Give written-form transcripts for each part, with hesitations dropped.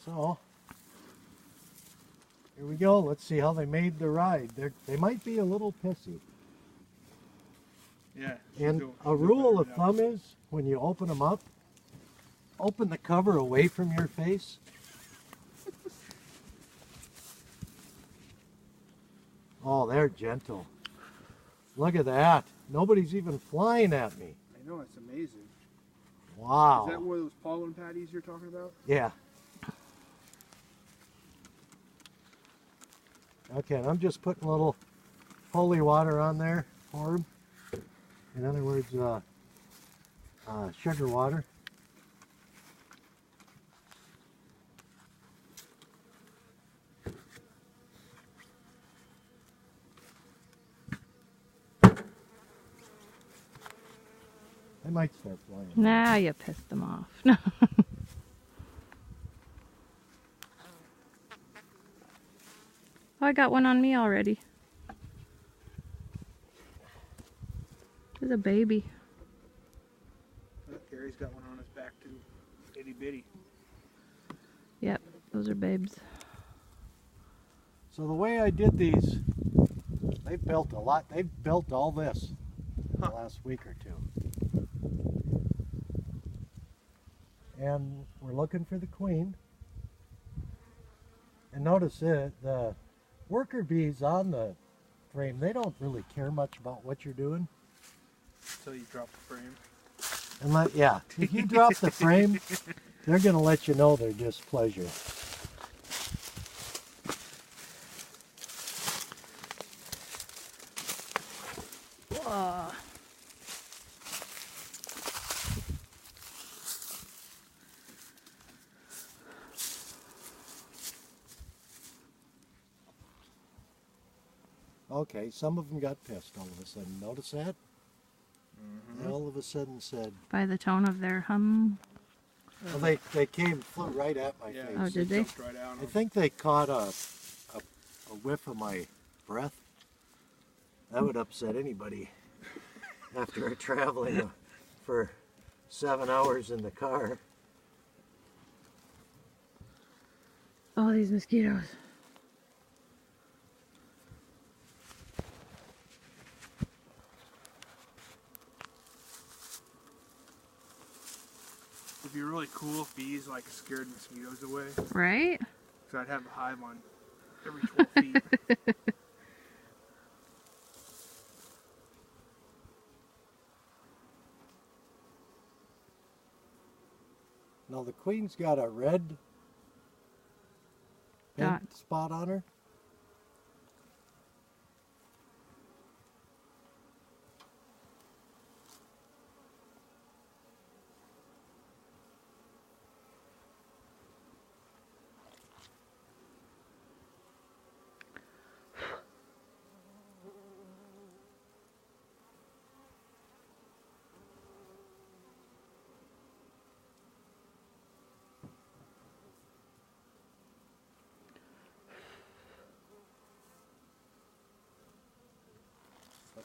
So, here we go. Let's see how they made the ride. They might be a little pissy. Yeah. And a rule of thumb is, when you open them up, open the cover away from your face. Oh, they're gentle. Look at that. Nobody's even flying at me. I know, it's amazing. Wow. Is that one of those pollen patties you're talking about? Yeah. Okay, and I'm just putting a little holy water on there for them. In other words, sugar water. I might start flying. Nah, you pissed them off. No. Oh, I got one on me already. There's a baby. Oh, Gary's got one on his back too. Itty bitty. Yep, those are babes. So the way I did these, they've built a lot. They've built all this in the last week or two. And we're looking for the queen. And notice it, the worker bees on the frame, they don't really care much about what you're doing. Until you drop the frame. And yeah, if you drop the frame, they're going to let you know their displeasure. Whoa. Okay, some of them got pissed all of a sudden. Notice that? They all of a sudden said, By the tone of their hum. well, they flew right at my face. Oh, did they? Jumped right out. I think they caught a whiff of my breath. That would upset anybody after traveling for 7 hours in the car. Oh, these mosquitoes. It'd be really cool if bees like scared mosquitoes away. Right? So I'd have a hive on every 12 feet. Now the queen's got a red Dot. pink spot on her.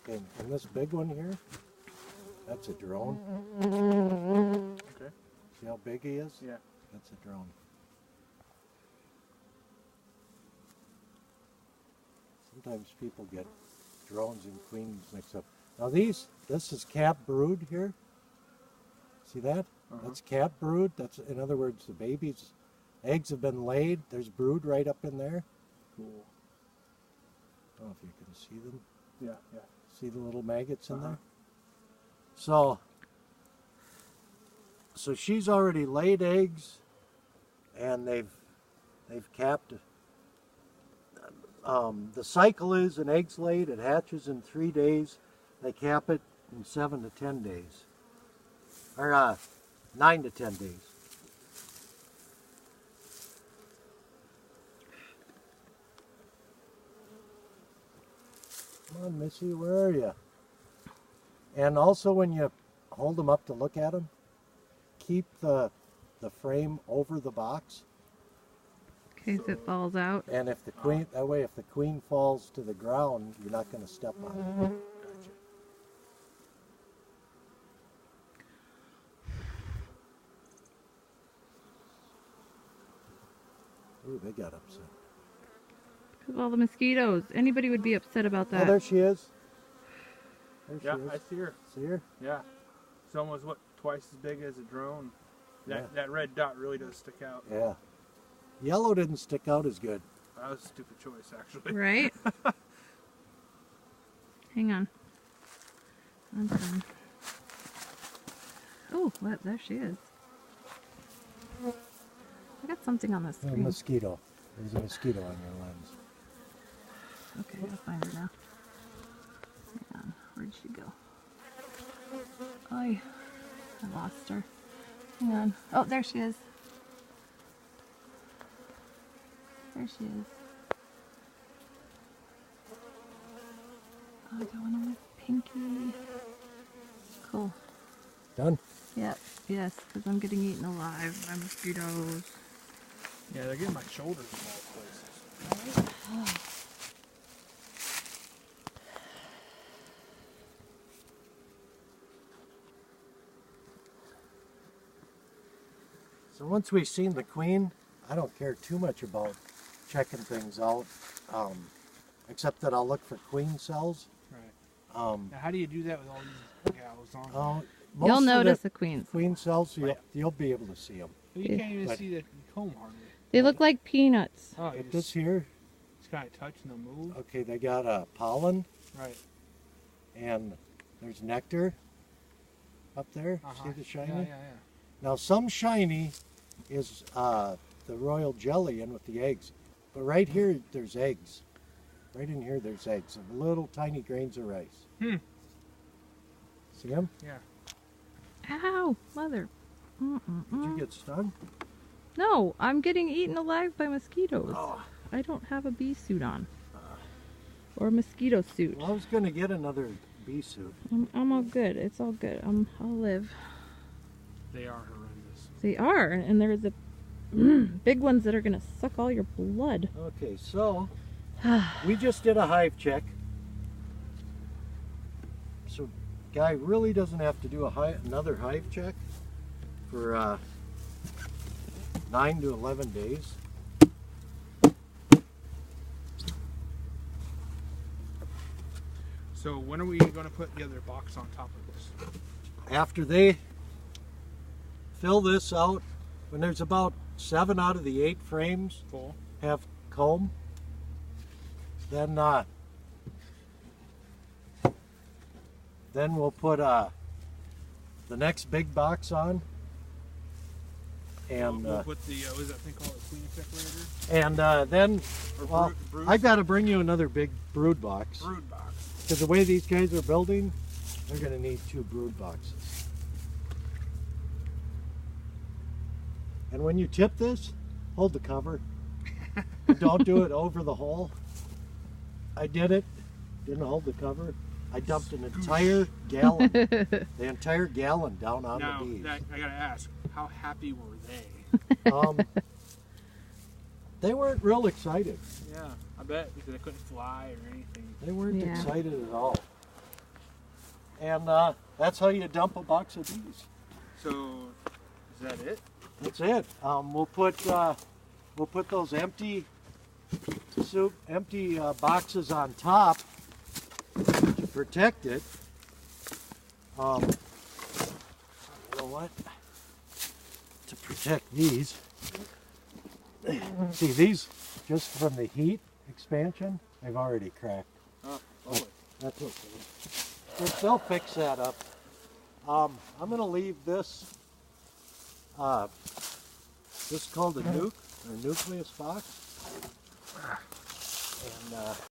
Okay, and this big one here, that's a drone. Okay. See how big he is? Yeah. That's a drone. Sometimes people get drones and queens mixed up. Now this is cap brood here. See that? That's cap brood. That's, in other words, the baby's eggs have been laid. There's brood right up in there. Cool. I don't know if you can see them. Yeah, yeah. See the little maggots in there? So she's already laid eggs, and they've capped. The cycle is an egg's laid, it hatches in 3 days. They cap it in 7 to 10 days, or 9 to 10 days. Come on, Missy, where are you? And also, when you hold them up to look at them, keep the frame over the box. In case it falls out. And if the queen, that way, if the queen falls to the ground, you're not going to step on it. Gotcha. Ooh, they got upset. Because of all the mosquitoes. Anybody would be upset about Oh, that. there she is. There Yeah, she I is. see her. See her? Yeah. It's almost, what, twice as big as a drone. That red dot really does stick out. Yeah. Yellow didn't stick out as good. That was a stupid choice, actually. Right? Hang on. I'm done. Oh, what? There she is. I got something on the A screen. mosquito. There's a mosquito on your lens. Okay, I'll find her now. Hang on. Where'd she go? I lost her. Hang on. Oh, there she is. There she is. Oh, I got one on my pinky. Cool. Done? Yep. Yes, because I'm getting eaten alive by mosquitoes. Yeah, they're getting my shoulders in all places. So once we've seen the queen, I don't care too much about checking things out, except that I'll look for queen cells. Right. Now, how do you do that with all these gals on? Most You'll of notice the the queens. queen cells, you'll be able to see them. You can't even But- see the comb hardly. They look like peanuts. Oh, you But this here, just kind of touch and they'll move. okay, they got pollen Right. and there's nectar up there. Uh-huh. See the shiny? Yeah, yeah, yeah. Now some shiny is the royal jelly in with the eggs, but right here there's eggs. Right in here there's eggs and little tiny grains of rice. Hmm. See them? Yeah. Ow, mother. Did you get stung? No, I'm getting eaten alive by mosquitoes. Oh. I don't have a bee suit on. Or a mosquito suit. Well, I was going to get another bee suit. I'm all good. It's all good. I'll live. They are horrendous. They are, and there's a big ones that are gonna suck all your blood. Okay, so we just did a hive check. So guy really doesn't have to do another hive check for 9 to 11 days. So when are we going to put the other box on top of this? After they fill this out, when there's about 7 out of the 8 frames Full. have comb, then we'll put the next big box on, and We'll put the what is that thing called? A queen separator? and then Or well, brood I've got to bring you another big brood box brood box. because the way these guys are building, they're going to need 2 brood boxes. And when you tip this, hold the cover. Don't do it over the hole. I did it. Didn't hold the cover. I dumped an entire gallon, the entire gallon down on Now, the bees. I gotta ask, how happy were they? They weren't real excited. Yeah, I bet, because they couldn't fly or anything. They weren't Yeah. excited at all. And that's how you dump a box of bees. So, is that it? That's it. We'll put those empty boxes on top to protect it. You know what? To protect these. See, these, just from the heat expansion, they've already cracked. Oh, But that's okay. They'll fix that up. I'm going to leave this. This is called a nuke, or nucleus box. And